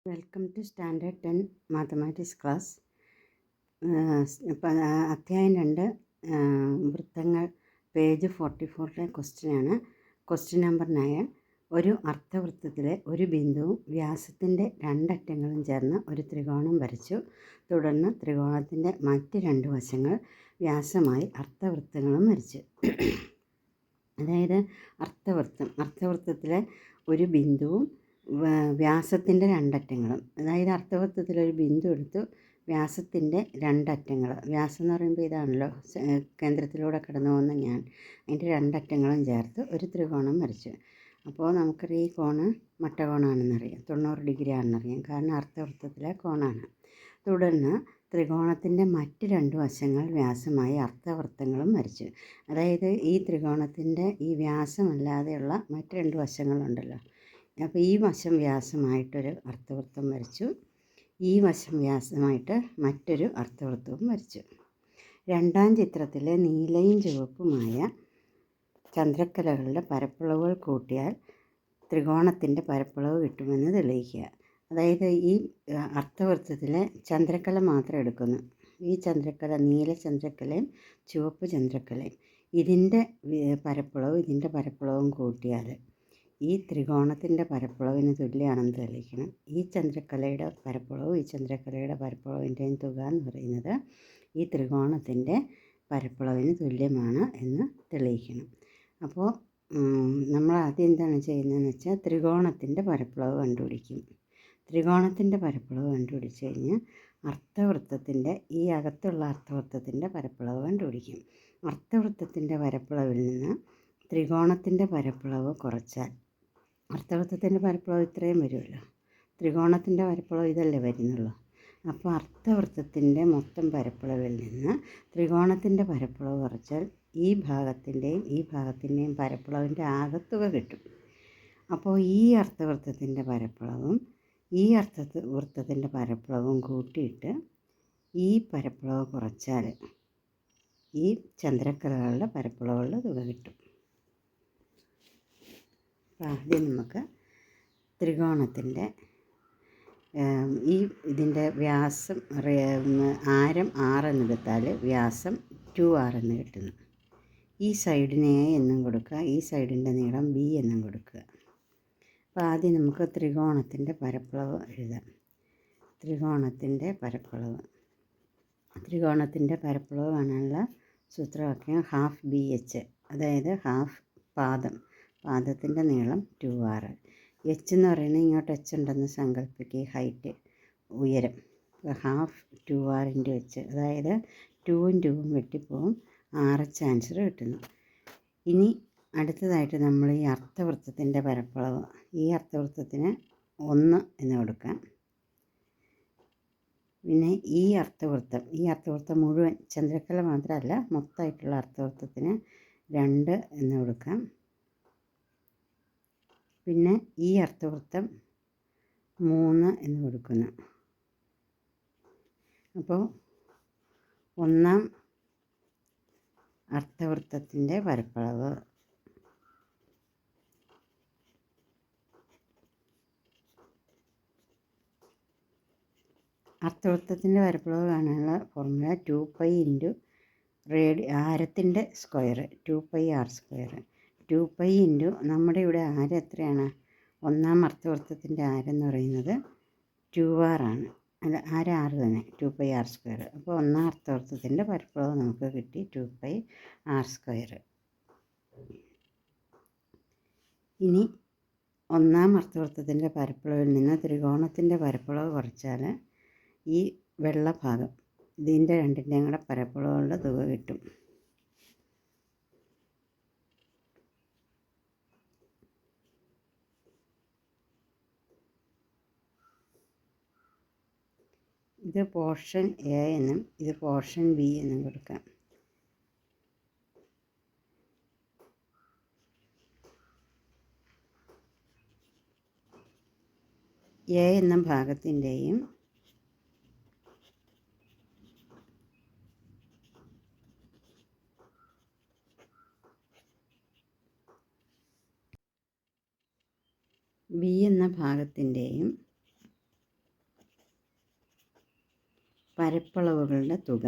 Welcome to standard 10 mathematics class. അധ്യായം 2 വൃത്തങ്ങൾ page 44 ക്വസ്റ്റ്യനാണ്. Question number 9. ഒരു അർദ്ധവൃത്തത്തിലെ ഒരു ബിന്ദുവും വ്യാസത്തിൻ്റെ രണ്ടറ്റങ്ങളും ചേർന്ന് ഒരു ത്രികോണം വരച്ചു. തുടർന്ന് ത്രികോണത്തിൻ്റെ മറ്റ് രണ്ട് വശങ്ങൾ വ്യാസമായി അർദ്ധവൃത്തങ്ങളും വരച്ചു. അതായത് അർദ്ധവൃത്തത്തിലെ ഒരു ബിന്ദുവും വ്യാസത്തിൻ്റെ രണ്ടറ്റങ്ങളും, അതായത് അർദ്ധവൃത്തത്തിലൊരു ബിന്ദു എടുത്തു, വ്യാസത്തിൻ്റെ രണ്ടറ്റങ്ങൾ, വ്യാസം എന്ന് പറയുമ്പോൾ ഇതാണല്ലോ കേന്ദ്രത്തിലൂടെ കടന്നു പോകുന്ന അതിൻ്റെ രണ്ടറ്റങ്ങളും ചേർത്ത് ഒരു ത്രികോണം വരച്ചു. അപ്പോൾ നമുക്കറിയാം ഈ കോണ് മട്ടകോണാണെന്നറിയാം, 90 ഡിഗ്രി ആണെന്നറിയാം, കാരണം അർദ്ധവൃത്തത്തിലെ കോണാണ്. തുടർന്ന് ത്രികോണത്തിൻ്റെ മറ്റ് രണ്ട് വശങ്ങൾ വ്യാസമായി അർദ്ധവൃത്തങ്ങളും വരച്ചു. അതായത് ഈ ത്രികോണത്തിൻ്റെ ഈ വ്യാസമല്ലാതെയുള്ള മറ്റ് രണ്ട് വശങ്ങളുണ്ടല്ലോ, അപ്പോൾ ഈ വശം വ്യാസമായിട്ടൊരു അർദ്ധവൃത്തം വരച്ചു, ഈ വശം വ്യാസമായിട്ട് മറ്റൊരു അർദ്ധവൃത്തവും വരച്ചു. രണ്ടാം ചിത്രത്തിലെ നീലയും ചുവപ്പുമായ ചന്ദ്രക്കലകളുടെ പരപ്പളവുകൾ കൂട്ടിയാൽ ത്രികോണത്തിൻ്റെ പരപ്പളവ് കിട്ടുമെന്ന് തെളിയിക്കുക. അതായത് ഈ അർദ്ധവൃത്തത്തിലെ ചന്ദ്രക്കല മാത്രം എടുക്കുന്നു. ഈ ചന്ദ്രക്കല, നീല ചന്ദ്രക്കലയും ചുവപ്പ് ചന്ദ്രക്കലയും, ഇതിൻ്റെ പരപ്പളവും കൂട്ടിയാൽ ഈ ത്രികോണത്തിൻ്റെ പരപ്പളവിന് തുല്യമാണെന്ന് തെളിയിക്കണം. ഈ ചന്ദ്രക്കലയുടെ പരപ്പളവും ഈ ചന്ദ്രക്കലയുടെ പരപ്പളവിൻ്റെയും തുക എന്ന് പറയുന്നത് ഈ ത്രികോണത്തിൻ്റെ പരപ്പളവിന് തുല്യമാണ് എന്ന് തെളിയിക്കണം. അപ്പോൾ നമ്മൾ ആദ്യം എന്താണ് ചെയ്യുന്നതെന്ന് വെച്ചാൽ ത്രികോണത്തിൻ്റെ പരപ്പളവ് കണ്ടുപിടിക്കും. ത്രികോണത്തിൻ്റെ പരപ്പളവ് കണ്ടുപിടിച്ച് കഴിഞ്ഞ് അർദ്ധവൃത്തത്തിൻ്റെ ഈ അകത്തുള്ള അർദ്ധവൃത്തത്തിൻ്റെ പരപ്പളവ് കണ്ടുപിടിക്കും. അർദ്ധവൃത്തത്തിൻ്റെ പരപ്പളവിൽ നിന്ന് ത്രികോണത്തിൻ്റെ പരപ്പളവ് കുറച്ചാൽ അർദ്ധവൃത്തത്തിൻ്റെ പരപ്പളവ് ഇത്രയും വരുമല്ലോ, ത്രികോണത്തിൻ്റെ പരപ്പളവ് ഇതല്ലേ വരുന്നുള്ളൂ. അപ്പോൾ അർദ്ധവൃത്തത്തിൻ്റെ മൊത്തം പരപ്പളവിൽ നിന്ന് ത്രികോണത്തിൻ്റെ പരപ്പളവ് കുറച്ചാൽ ഈ ഭാഗത്തിൻ്റെയും പരപ്പളവിൻ്റെ ആകത്തുക കിട്ടും. അപ്പോൾ ഈ അർദ്ധവൃത്തത്തിൻ്റെ പരപ്പളവും ഈ അർദ്ധവൃത്തത്തിൻ്റെ പരപ്പളവും കൂട്ടിയിട്ട് ഈ പരപ്പളവ് കുറച്ചാൽ ഈ ചന്ദ്രക്കലകളുടെ പരപ്പളവുകളുടെ തുക കിട്ടും. അപ്പോൾ ആദ്യം നമുക്ക് ത്രികോണത്തിൻ്റെ ഇതിൻ്റെ വ്യാസം ആരം 6 എന്നെടുത്താൽ വ്യാസം 2r എന്ന് കിട്ടുന്നു. ഈ സൈഡിനെ A എന്നും കൊടുക്കുക, ഈ സൈഡിൻ്റെ നീളം B എന്നും കൊടുക്കുക. അപ്പോൾ ആദ്യം നമുക്ക് ത്രികോണത്തിൻ്റെ പരപ്പളവ് എഴുതാം. ത്രികോണത്തിൻ്റെ പരപ്പളവ് കാണാനുള്ള സൂത്രവാക്യം ½ BH, അതായത് ഹാഫ് പാദത്തിൻ്റെ നീളം 2r. h എന്ന് പറയുന്നത് ഇങ്ങോട്ട് h ഉണ്ടെന്ന് സങ്കല്പിക്കുക, ഹൈറ്റ് ഉയരം, ½ 2r × h, അതായത് 2ഉം 2ഉം വെട്ടിപ്പോവും, RH ആൻസർ കിട്ടുന്നു. ഇനി അടുത്തതായിട്ട് നമ്മൾ ഈ അർദ്ധവൃത്തത്തിൻ്റെ പരപ്പളവ്, ഈ അർദ്ധവൃത്തത്തിന് 1 എന്ന് കൊടുക്കാം. പിന്നെ ഈ അർദ്ധവൃത്തം മുഴുവൻ, ചന്ദ്രക്കല മാത്രമല്ല മൊത്തമായിട്ടുള്ള അർദ്ധവൃത്തത്തിന് 2 എന്ന് കൊടുക്കാം. പിന്നെ ഈ അർദ്ധവൃത്തം 3 എന്ന് കൊടുക്കുന്നു. അപ്പോൾ ഒന്നാം അർദ്ധവൃത്തത്തിൻ്റെ പരപ്പളവ് കാണാനുള്ള ഫോർമുല 2π × ആരത്തിൻ്റെ സ്ക്വയർ 2πr². 2π × നമ്മുടെ ഇവിടെ ആരം എത്രയാണ്? ഒന്നാം അർദ്ധവൃത്തത്തിൻ്റെ ആരം എന്ന് പറയുന്നത് 2r ആണ്. അല്ല, ആരം 6 തന്നെ, 2πr². അപ്പോൾ ഒന്നാം അർദ്ധവൃത്തത്തിൻ്റെ പരപ്പളവ് നമുക്ക് കിട്ടി 2πr². ഇനി ഒന്നാം അർദ്ധവൃത്തത്തിൻ്റെ പരപ്പളവിൽ നിന്ന് ത്രികോണത്തിൻ്റെ പരപ്പളവ് കുറച്ചാൽ ഈ വെള്ള ഭാഗം, ഇതിൻ്റെ രണ്ടിൻ്റെയും കൂടെ പരപ്പളവുകളുടെ തുക കിട്ടും. ഇത് പോർഷൻ A എന്നും ഇത് പോർഷൻ B എന്നും കൊടുക്കാം. A എന്ന ഭാഗത്തിൻ്റെയും B എന്ന ഭാഗത്തിൻ്റെയും പരപ്പളവുകളുടെ തുക.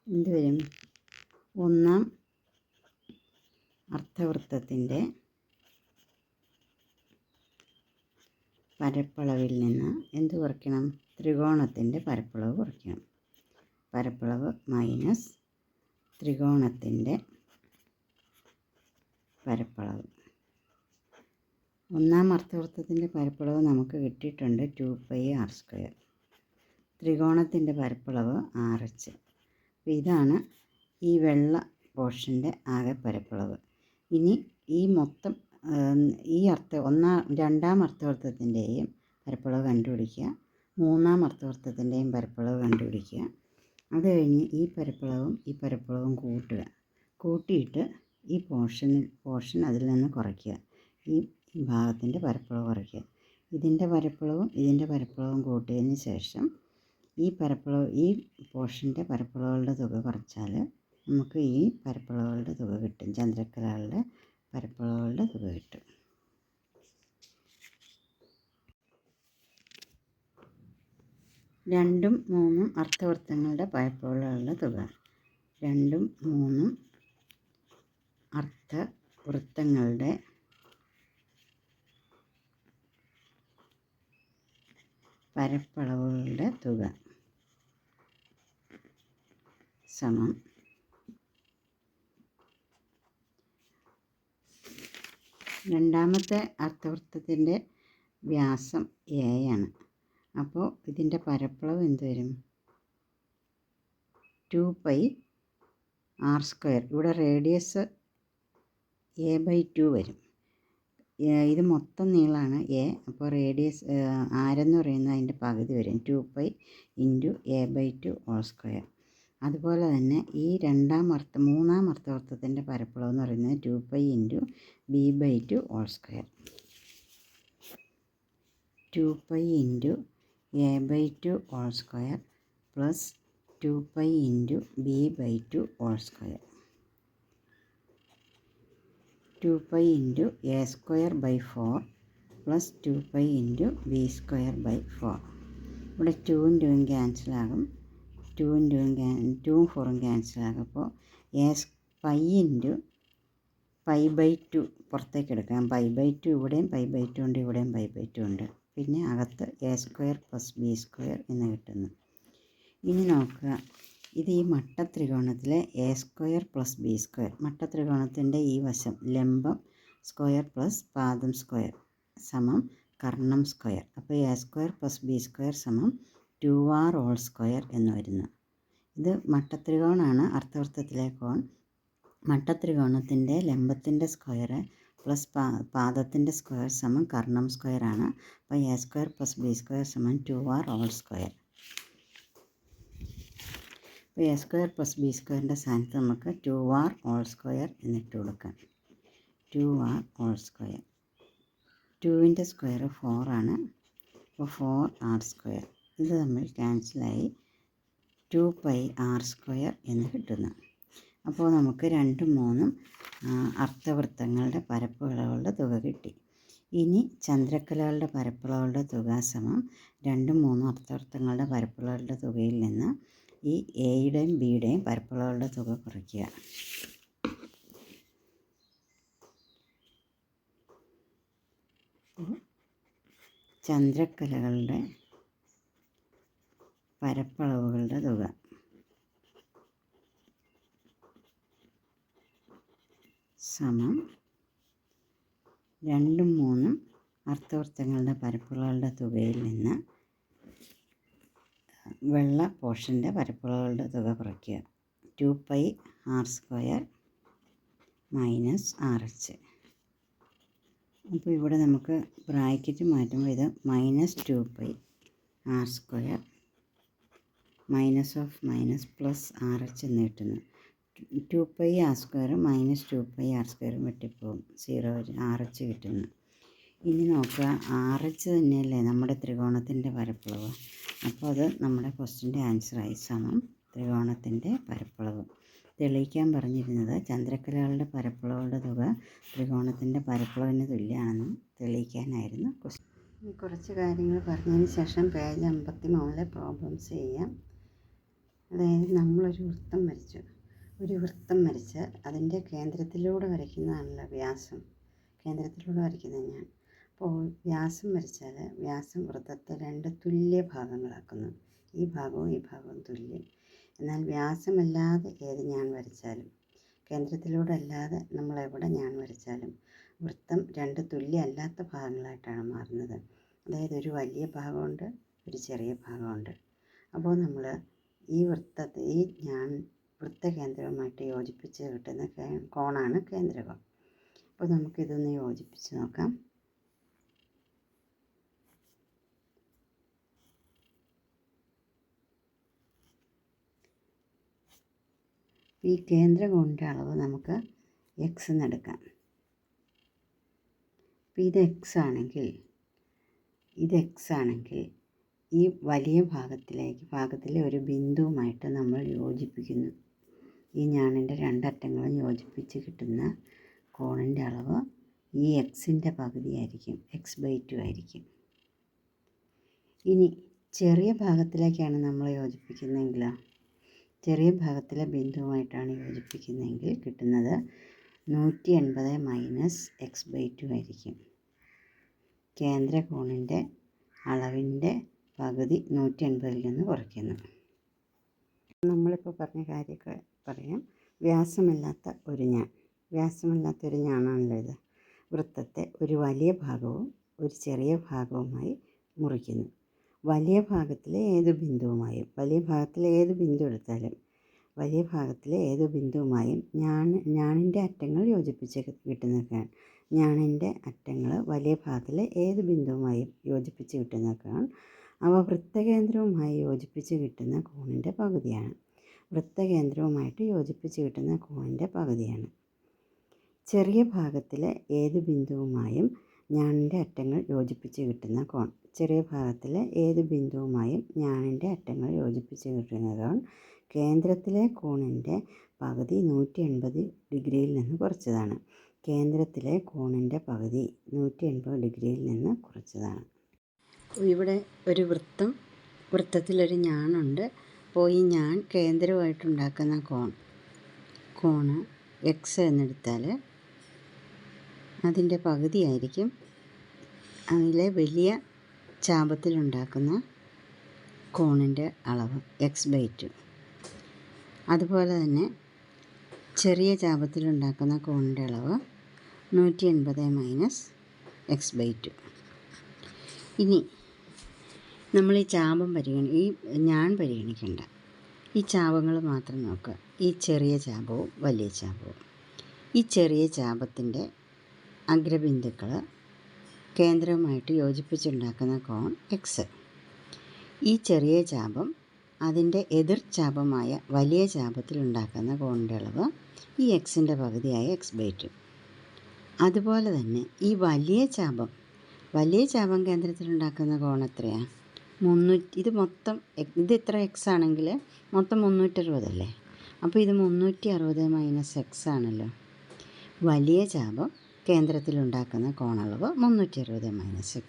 എന്ത് വരും? ഒന്നാം അർദ്ധവൃത്തത്തിൻ്റെ പരപ്പളവിൽ നിന്ന് എന്ത് കുറയ്ക്കണം? ത്രികോണത്തിൻ്റെ പരപ്പളവ് കുറയ്ക്കണം. പരപ്പളവ് മൈനസ് ത്രികോണത്തിൻ്റെ പരപ്പളവ്. ഒന്നാം അർദ്ധവൃത്തത്തിൻ്റെ പരപ്പളവ് നമുക്ക് കിട്ടിയിട്ടുണ്ട് 2πr². ത്രികോണത്തിൻ്റെ പരപ്പളവ് RH. അപ്പോൾ ഇതാണ് ഈ വെള്ള പോർഷൻ്റെ ആകെ പരപ്പളവ്. ഇനി ഈ മൊത്തം രണ്ടാം അർദ്ധവൃത്തത്തിൻ്റെയും പരപ്പളവ് കണ്ടുപിടിക്കുക, മൂന്നാം അർദ്ധവൃത്തത്തിൻ്റെയും പരപ്പളവ് കണ്ടുപിടിക്കുക. അത് കഴിഞ്ഞ് ഈ പരപ്പളവും കൂട്ടിയിട്ട് ഈ പോർഷൻ അതിൽ നിന്ന് കുറയ്ക്കുക. ഈ ഭാഗത്തിൻ്റെ പരപ്പളവ് കുറയ്ക്കുക. ഇതിൻ്റെ പരപ്പളവും കൂട്ടിയതിന് ശേഷം ഈ പോർഷൻ്റെ പരപ്പളവുകളുടെ തുക കുറച്ചാൽ നമുക്ക് ഈ പരപ്പളവുകളുടെ തുക കിട്ടും. ചന്ദ്രക്കലകളുടെ പരപ്പളവുകളുടെ തുക കിട്ടും. രണ്ടും മൂന്നും അർദ്ധവൃത്തങ്ങളുടെ പരപ്പളവുകളുടെ തുക. 2ഉം 3ഉം അർദ്ധവൃത്തങ്ങളുടെ പരപ്പളവുകളുടെ തുക സമം രണ്ടാമത്തെ അർദ്ധവൃത്തത്തിൻ്റെ വ്യാസം A ആണ്. അപ്പോൾ ഇതിൻ്റെ പരപ്പളവ് എന്ത് വരും? 2πr². ഇവിടെ റേഡിയസ് a/2 വരും. ഇത് മൊത്തം നീളമാണ് A. അപ്പോൾ റേഡിയസ് ആരെന്ന് പറയുന്നത് അതിൻ്റെ പകുതി വരും. 2π × a/2². അതുപോലെ തന്നെ ഈ മൂന്നാം അർദ്ധവൃത്തത്തിൻ്റെ പരപ്പളവ് എന്ന് പറയുന്നത് 2π × b/2². 2π × a/2² plus 2π × b/2². 2π × a²/4 plus 2π × b²/4. ഇവിടെ 2ഉം 2ഉം ക്യാൻസലാകും. 2ഉം 4ഉം ക്യാൻസലാകും. അപ്പോൾ π × π/2 പുറത്തേക്ക് എടുക്കാം. π/2 ഇവിടെയും π/2 ഉണ്ട്, ഇവിടെയും π/2 ഉണ്ട്. പിന്നെ അകത്ത് a² + b² എന്ന് കിട്ടുന്നു. ഇനി നോക്കുക, ഇത് ഈ മട്ടത്രികോണത്തിലെ a² + b². മട്ടത്രികോണത്തിൻ്റെ ഈ വശം ലംബം സ്ക്വയർ പ്ലസ് പാദം സ്ക്വയർ സമം കർണം സ്ക്വയർ. അപ്പോൾ a² + b² സമം 2r² എന്ന് വരുന്നു. ഇത് മട്ടത്രികോണമാണ്, അർദ്ധവൃത്തത്തിലെ കോൺ. മട്ടത്രികോണത്തിൻ്റെ ലംബത്തിൻ്റെ സ്ക്വയർ പ്ലസ് പാദത്തിൻ്റെ സ്ക്വയർ സമം കർണം സ്ക്വയർ ആണ്. അപ്പോൾ a² + b² സമം 2r². അപ്പോൾ a² + b²ൻ്റെ സ്ഥാനത്ത് നമുക്ക് 2r² എന്നിട്ട് കൊടുക്കാം. 2r². 2ൻ്റെ സ്ക്വയർ 4 ആണ്. അപ്പോൾ 4r². ഇത് തമ്മിൽ ക്യാൻസലായി 2πr² എന്ന് കിട്ടുന്നു. അപ്പോൾ നമുക്ക് 2ഉം 3ഉം അർദ്ധവൃത്തങ്ങളുടെ പരപ്പളവുകളുടെ തുക കിട്ടി. ഇനി ചന്ദ്രക്കലകളുടെ പരപ്പളവുകളുടെ തുക സമം 2ഉം 3ഉം അർദ്ധവൃത്തങ്ങളുടെ പരപ്പളവുകളുടെ തുകയിൽ നിന്ന് ഈ എയുടെയും ബിയുടെയും പരപ്പളവുകളുടെ തുക കുറയ്ക്കുക. ചന്ദ്രക്കലകളുടെ പരപ്പളവുകളുടെ തുക സമം 2ഉം 3ഉം അർദ്ധവൃത്തങ്ങളുടെ പരപ്പളവുകളുടെ തുകയിൽ നിന്ന് വെള്ള പോർഷൻ്റെ പരപ്പളവുകളുടെ തുക കുറയ്ക്കുക. 2πr² - RH. അപ്പോൾ ഇവിടെ നമുക്ക് ബ്രാക്കറ്റ് മാറ്റുമ്പോൾ ഇത് -2πr² - പ്ലസ് RH എന്ന് കിട്ടുന്നു. 2πr² - 2πr² വെട്ടിപ്പോകും, 0 RH കിട്ടുന്നു. ഇനി നോക്കുക, RH തന്നെയല്ലേ നമ്മുടെ ത്രികോണത്തിൻ്റെ പരപ്പളവ്. അപ്പോൾ അത് നമ്മുടെ ക്വസ്റ്റ്യൻ്റെ ആൻസറായി. സമം ത്രികോണത്തിൻ്റെ പരപ്പളവ്. തെളിയിക്കാൻ പറഞ്ഞിരുന്നത് ചന്ദ്രക്കലകളുടെ പരപ്പളവുകളുടെ തുക ത്രികോണത്തിൻ്റെ പരപ്പളവിന് തുല്യമാണെന്ന് തെളിയിക്കാനായിരുന്നു ക്വസ്റ്റ്യൻ. കുറച്ച് കാര്യങ്ങൾ പറഞ്ഞതിന് ശേഷം പേജ് 53 പ്രോബ്ലംസ് ചെയ്യാം. അതായത് നമ്മളൊരു വൃത്തം വരച്ച് അതിൻ്റെ കേന്ദ്രത്തിലൂടെ വരയ്ക്കുന്നതാണല്ലോ വ്യാസം. കേന്ദ്രത്തിലൂടെ വരയ്ക്കുന്നത് ഞാൻ. അപ്പോൾ വ്യാസം വരച്ചാൽ വ്യാസം വൃത്തത്തെ 2 തുല്യ ഭാഗങ്ങളാക്കുന്നു. ഈ ഭാഗവും തുല്യം. എന്നാൽ വ്യാസമല്ലാതെ ഏത് ഞാൻ വരച്ചാലും, കേന്ദ്രത്തിലൂടെ അല്ലാതെ നമ്മളെവിടെ ഞാൻ വരച്ചാലും വൃത്തം 2 തുല്യ അല്ലാത്ത ഭാഗങ്ങളായിട്ടാണ് മാറുന്നത്. അതായത് ഒരു വലിയ ഭാഗമുണ്ട്, ഒരു ചെറിയ ഭാഗമുണ്ട്. അപ്പോൾ നമ്മൾ ഈ ഞാൻ വൃത്തകേന്ദ്രവുമായിട്ട് യോജിപ്പിച്ച് കിട്ടുന്ന കോണാണ് കേന്ദ്രകം. അപ്പോൾ നമുക്കിതൊന്ന് യോജിപ്പിച്ച് നോക്കാം. ഈ കേന്ദ്രകോണിൻ്റെ അളവ് നമുക്ക് എക്സ് എന്നെടുക്കാം. അപ്പോൾ ഇത് എക്സ് ആണെങ്കിൽ ഈ വലിയ ഭാഗത്തിലെ ഒരു ബിന്ദുവുമായിട്ട് നമ്മൾ യോജിപ്പിക്കുന്നു. ഈ ഞാണിൻ്റെ 2 അറ്റങ്ങളും യോജിപ്പിച്ച് കിട്ടുന്ന കോണിൻ്റെ അളവ് ഈ എക്സിൻ്റെ പകുതിയായിരിക്കും, x/2 ആയിരിക്കും. ഇനി ചെറിയ ഭാഗത്തിലേക്കാണ് നമ്മൾ യോജിപ്പിക്കുന്നതെങ്കിൽ, ചെറിയ ഭാഗത്തിലെ ബിന്ദുവുമായിട്ടാണ് യോജിപ്പിക്കുന്നതെങ്കിൽ കിട്ടുന്നത് 180 - x/2 ആയിരിക്കും. കേന്ദ്ര കോണിൻ്റെ അളവിൻ്റെ പകുതി 180ൽ നിന്ന് കുറയ്ക്കുന്നു. നമ്മളിപ്പോൾ പറഞ്ഞ കാര്യമൊക്കെ പറയാം. വ്യാസമില്ലാത്തൊരു ഞാനാണല്ലോ ഇത്. വൃത്തത്തെ ഒരു വലിയ ഭാഗവും ഒരു ചെറിയ ഭാഗവുമായി മുറിക്കുന്നു. വലിയ ഭാഗത്തിലെ ഏത് ബിന്ദു എടുത്താലും വലിയ ഭാഗത്തിലെ ഏത് ബിന്ദുവുമായും ഞാണിൻ്റെ അറ്റങ്ങൾ യോജിപ്പിച്ച് കിട്ടുന്നതൊക്കെയാണ്. ഞാണിൻ്റെ അറ്റങ്ങൾ വലിയ ഭാഗത്തിലെ ഏത് ബിന്ദുവുമായും യോജിപ്പിച്ച് കിട്ടുന്നതൊക്കെയാണ്. അവ വൃത്തകേന്ദ്രവുമായി യോജിപ്പിച്ച് കിട്ടുന്ന കോണിൻ്റെ പകുതിയാണ്. ചെറിയ ഭാഗത്തിലെ ഏത് ബിന്ദുവുമായും ഞാണിൻ്റെ അറ്റങ്ങൾ യോജിപ്പിച്ച് കിട്ടുന്ന കോൺ. കേന്ദ്രത്തിലെ കോണിൻ്റെ പകുതി 180 ഡിഗ്രിയിൽ നിന്ന് കുറച്ചതാണ്. ഇവിടെ ഒരു വൃത്തത്തിലൊരു ഞാനുണ്ട്. അപ്പോൾ ഈ ഞാൻ കേന്ദ്രമായിട്ടുണ്ടാക്കുന്ന കോണ് എക്സ് എന്നെടുത്താൽ അതിൻ്റെ പകുതിയായിരിക്കും അതിലെ വലിയ ചാപത്തിലുണ്ടാക്കുന്ന കോണിൻ്റെ അളവ് x/2. അതുപോലെ തന്നെ ചെറിയ ചാപത്തിലുണ്ടാക്കുന്ന കോണിൻ്റെ അളവ് 180 - x/2. ഇനി നമ്മൾ ഈ ഞാൻ പരിഗണിക്കേണ്ട, ഈ ചാപങ്ങൾ മാത്രം നോക്കുക. ഈ ചെറിയ ചാപവും വലിയ ചാപവും. ഈ ചെറിയ ചാപത്തിൻ്റെ അഗ്രബിന്ദുക്കൾ കേന്ദ്രവുമായിട്ട് യോജിപ്പിച്ചുണ്ടാക്കുന്ന കോൺ എക്സ്. ഈ ചെറിയ ചാപം അതിൻ്റെ എതിർ ചാപമായ വലിയ ചാപത്തിലുണ്ടാക്കുന്ന കോണിൻ്റെ അളവ് ഈ എക്സിൻ്റെ പകുതിയായ x/2. അതുപോലെ തന്നെ ഈ വലിയ ചാപം കേന്ദ്രത്തിലുണ്ടാക്കുന്ന കോൺ എത്രയാണ്? 300. ഇത് ഇത്ര എക്സ് ആണെങ്കിൽ മൊത്തം 360 അല്ലേ? അപ്പോൾ ഇത് 360 - x ആണല്ലോ. വലിയ ചാപം കേന്ദ്രത്തിലുണ്ടാക്കുന്ന കോണളവ് 360 - x.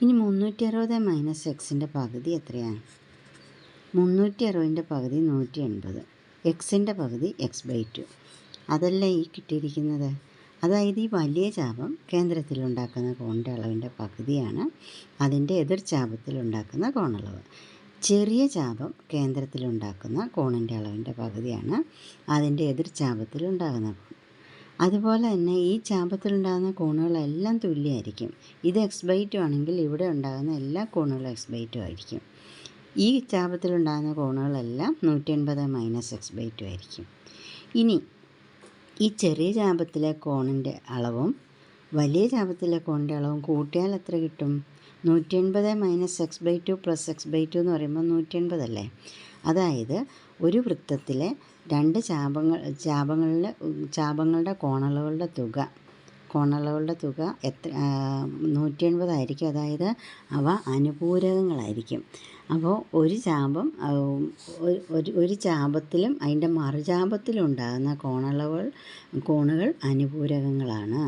ഇനി 360 - xൻ്റെ പകുതി എത്രയാണ്? 360ൻ്റെ പകുതി 180. എക്സിൻ്റെ പകുതി x/2. അതല്ലേ ഈ കിട്ടിയിരിക്കുന്നത്. അതായത് ഈ വലിയ ചാപം കേന്ദ്രത്തിലുണ്ടാക്കുന്ന കോണിൻ്റെ അളവിൻ്റെ പകുതിയാണ് അതിൻ്റെ എതിർ ചാപത്തിലുണ്ടാക്കുന്ന കോണളവ്. ചെറിയ ചാപം കേന്ദ്രത്തിലുണ്ടാക്കുന്ന കോണിൻ്റെ അളവിൻ്റെ പകുതിയാണ് അതിൻ്റെ എതിർ ചാപത്തിലുണ്ടാകുന്ന കോൺ. അതുപോലെ തന്നെ ഈ ചാപത്തിലുണ്ടാകുന്ന കോണുകളെല്ലാം തുല്യമായിരിക്കും. ഇത് x/2 ആണെങ്കിൽ ഇവിടെ ഉണ്ടാകുന്ന എല്ലാ കോണുകളും x/2 ആയിരിക്കും. ഈ ചാപത്തിലുണ്ടാകുന്ന കോണുകളെല്ലാം 180 - x/2 ആയിരിക്കും. ഇനി ഈ ചെറിയ ചാപത്തിലെ കോണിൻ്റെ അളവും വലിയ ചാപത്തിലെ കോണിൻ്റെ അളവും കൂട്ടിയാൽ എത്ര കിട്ടും? 180 - x/2 + x/2 എന്ന് പറയുമ്പോൾ 180 അല്ലേ? അതായത് ഒരു വൃത്തത്തിലെ 2 ചാപങ്ങളുടെ കോണളവുകളുടെ തുക 180 ആയിരിക്കും. അതായത് അവ അനുപൂരകങ്ങളായിരിക്കും. അപ്പോൾ ഒരു ചാപത്തിലും അതിൻ്റെ മറുചാപത്തിലും ഉണ്ടാകുന്ന കോണുകൾ അനുപൂരകങ്ങളാണ്.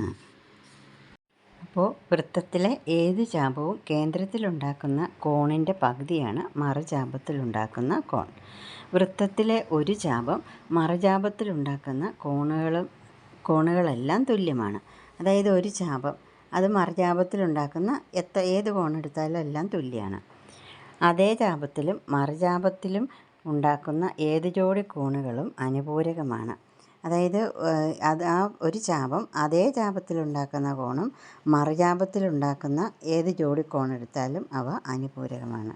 അപ്പോൾ വൃത്തത്തിലെ ഏത് ചാപവും കേന്ദ്രത്തിലുണ്ടാക്കുന്ന കോണിൻ്റെ പകുതിയാണ് മറുചാപത്തിലുണ്ടാക്കുന്ന കോൺ. വൃത്തത്തിലെ ഒരു ചാപം മറുചാപത്തിലുണ്ടാക്കുന്ന കോണുകളെല്ലാം തുല്യമാണ്. അതായത് ഒരു ചാപം അത് മറുചാപത്തിലുണ്ടാക്കുന്ന ഏത് കോണെടുത്താലും എല്ലാം തുല്യമാണ്. അതേ ചാപത്തിലും മറുചാപത്തിലും ഉണ്ടാക്കുന്ന ഏത് ജോഡി കോണുകളും അനുപൂരകമാണ്. അതായത് ആ ഒരു ചാപം അതേ ചാപത്തിലുണ്ടാക്കുന്ന കോണും മറുചാപത്തിലുണ്ടാക്കുന്ന ഏത് ജോഡി കോണെടുത്താലും അവ അനുപൂരകമാണ്.